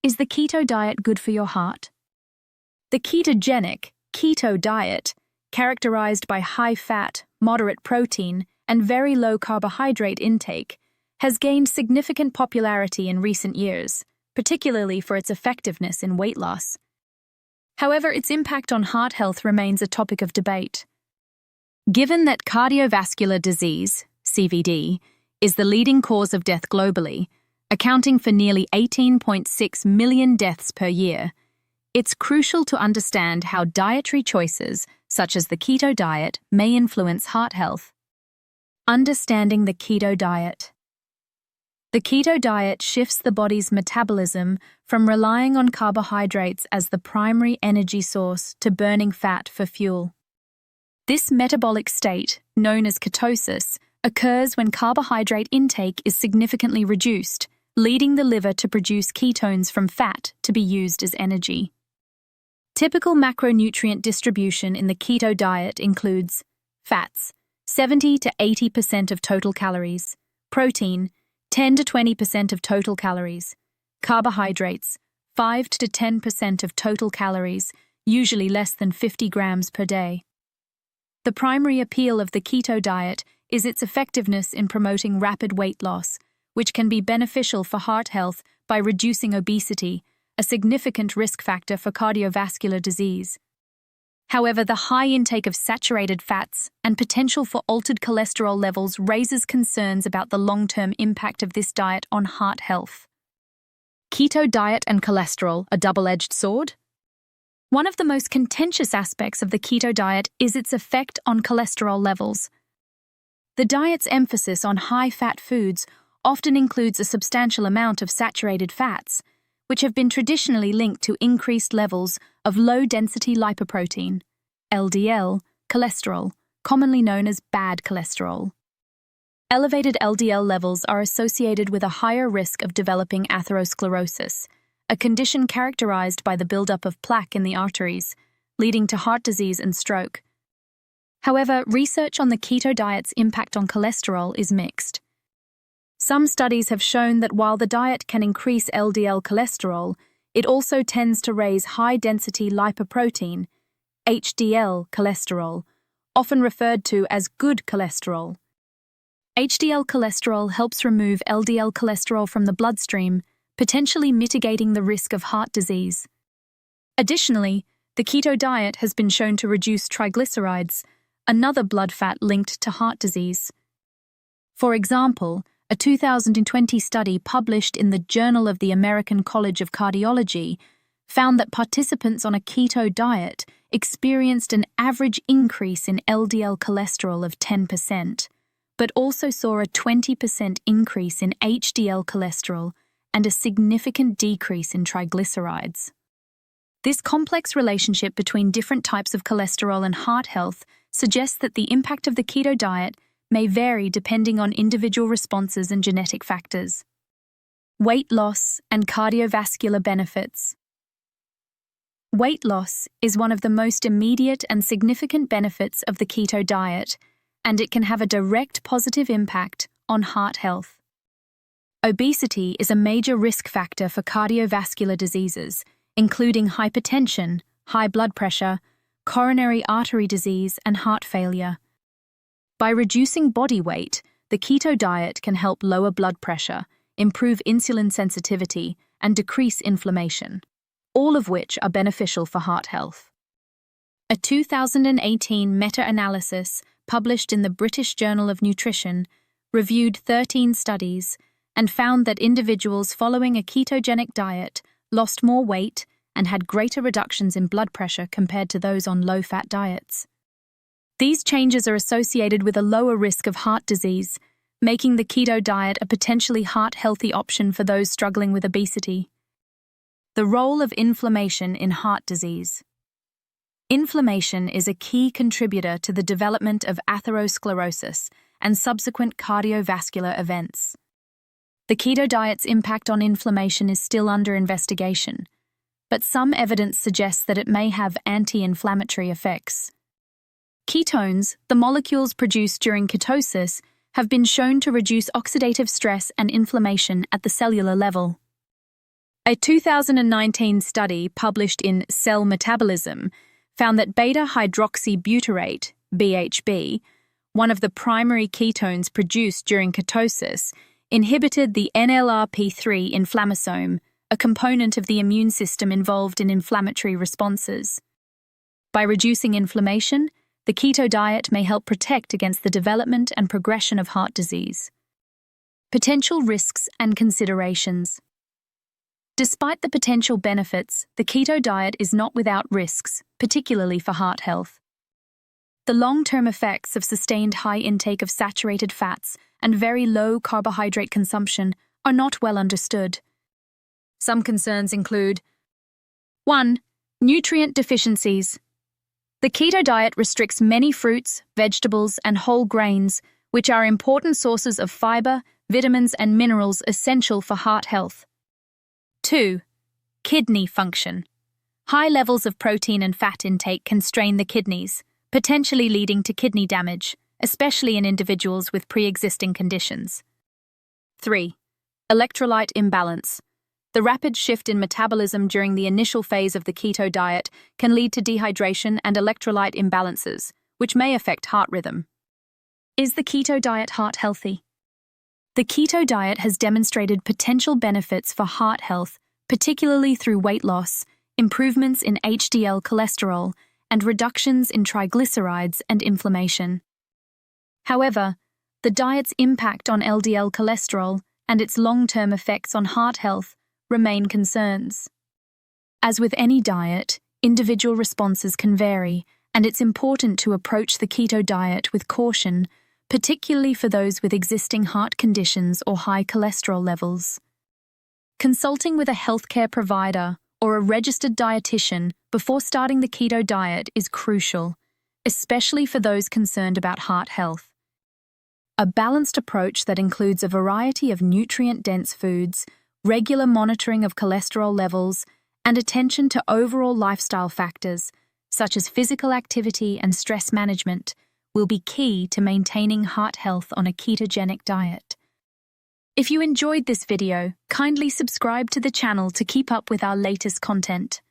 Is the keto diet good for your heart? The ketogenic, keto diet, characterized by high fat, moderate protein, and very low carbohydrate intake, has gained significant popularity in recent years, particularly for its effectiveness in weight loss. However, its impact on heart health remains a topic of debate. Given that cardiovascular disease, CVD, is the leading cause of death globally, accounting for nearly 18.6 million deaths per year, it's crucial to understand how dietary choices, such as the keto diet, may influence heart health. Understanding the keto diet. The keto diet shifts the body's metabolism from relying on carbohydrates as the primary energy source to burning fat for fuel. This metabolic state, known as ketosis, occurs when carbohydrate intake is significantly reduced, leading the liver to produce ketones from fat to be used as energy. Typical macronutrient distribution in the keto diet includes fats, 70 to 80% of total calories, protein, 10 to 20% of total calories, carbohydrates, 5 to 10% of total calories, usually less than 50 grams per day. The primary appeal of the keto diet is its effectiveness in promoting rapid weight loss, which can be beneficial for heart health by reducing obesity, a significant risk factor for cardiovascular disease. However, the high intake of saturated fats and potential for altered cholesterol levels raises concerns about the long-term impact of this diet on heart health. Keto diet and cholesterol, a double-edged sword? One of the most contentious aspects of the keto diet is its effect on cholesterol levels. The diet's emphasis on high-fat foods often includes a substantial amount of saturated fats, which have been traditionally linked to increased levels of low-density lipoprotein, LDL, cholesterol, commonly known as bad cholesterol. Elevated LDL levels are associated with a higher risk of developing atherosclerosis, a condition characterized by the buildup of plaque in the arteries, leading to heart disease and stroke. However, research on the keto diet's impact on cholesterol is mixed. Some studies have shown that while the diet can increase LDL cholesterol, it also tends to raise high-density lipoprotein, HDL cholesterol, often referred to as good cholesterol. HDL cholesterol helps remove LDL cholesterol from the bloodstream, potentially mitigating the risk of heart disease. Additionally, the keto diet has been shown to reduce triglycerides, another blood fat linked to heart disease. For example, a 2020 study published in the Journal of the American College of Cardiology found that participants on a keto diet experienced an average increase in LDL cholesterol of 10%, but also saw a 20% increase in HDL cholesterol and a significant decrease in triglycerides. This complex relationship between different types of cholesterol and heart health suggests that the impact of the keto diet may vary depending on individual responses and genetic factors. Weight loss and cardiovascular benefits. Weight loss is one of the most immediate and significant benefits of the keto diet, and it can have a direct positive impact on heart health. Obesity is a major risk factor for cardiovascular diseases, including hypertension, high blood pressure, coronary artery disease, and heart failure. By reducing body weight, the keto diet can help lower blood pressure, improve insulin sensitivity, and decrease inflammation, all of which are beneficial for heart health. A 2018 meta-analysis published in the British Journal of Nutrition reviewed 13 studies and found that individuals following a ketogenic diet lost more weight and had greater reductions in blood pressure compared to those on low-fat diets. These changes are associated with a lower risk of heart disease, making the keto diet a potentially heart-healthy option for those struggling with obesity. The role of inflammation in heart disease. Inflammation is a key contributor to the development of atherosclerosis and subsequent cardiovascular events. The keto diet's impact on inflammation is still under investigation, but some evidence suggests that it may have anti-inflammatory effects. Ketones, the molecules produced during ketosis, have been shown to reduce oxidative stress and inflammation at the cellular level. A 2019 study published in Cell Metabolism found that beta-hydroxybutyrate, BHB, one of the primary ketones produced during ketosis, inhibited the NLRP3 inflammasome, a component of the immune system involved in inflammatory responses. By reducing inflammation, the keto diet may help protect against the development and progression of heart disease. Potential risks and considerations. Despite the potential benefits, the keto diet is not without risks, particularly for heart health. The long-term effects of sustained high intake of saturated fats and very low carbohydrate consumption are not well understood. Some concerns include: 1. Nutrient deficiencies. The keto diet restricts many fruits, vegetables, and whole grains, which are important sources of fiber, vitamins, and minerals essential for heart health. 2. Kidney function. High levels of protein and fat intake can strain the kidneys, potentially leading to kidney damage, especially in individuals with pre-existing conditions. 3. Electrolyte imbalance. The rapid shift in metabolism during the initial phase of the keto diet can lead to dehydration and electrolyte imbalances, which may affect heart rhythm. Is the keto diet heart healthy? The keto diet has demonstrated potential benefits for heart health, particularly through weight loss, improvements in HDL cholesterol, and reductions in triglycerides and inflammation. However, the diet's impact on LDL cholesterol and its long-term effects on heart health remain concerns. As with any diet, individual responses can vary, and it's important to approach the keto diet with caution, particularly for those with existing heart conditions or high cholesterol levels. Consulting with a healthcare provider or a registered dietitian before starting the keto diet is crucial, especially for those concerned about heart health. A balanced approach that includes a variety of nutrient-dense foods, regular monitoring of cholesterol levels, and attention to overall lifestyle factors, such as physical activity and stress management, will be key to maintaining heart health on a ketogenic diet. If you enjoyed this video, kindly subscribe to the channel to keep up with our latest content.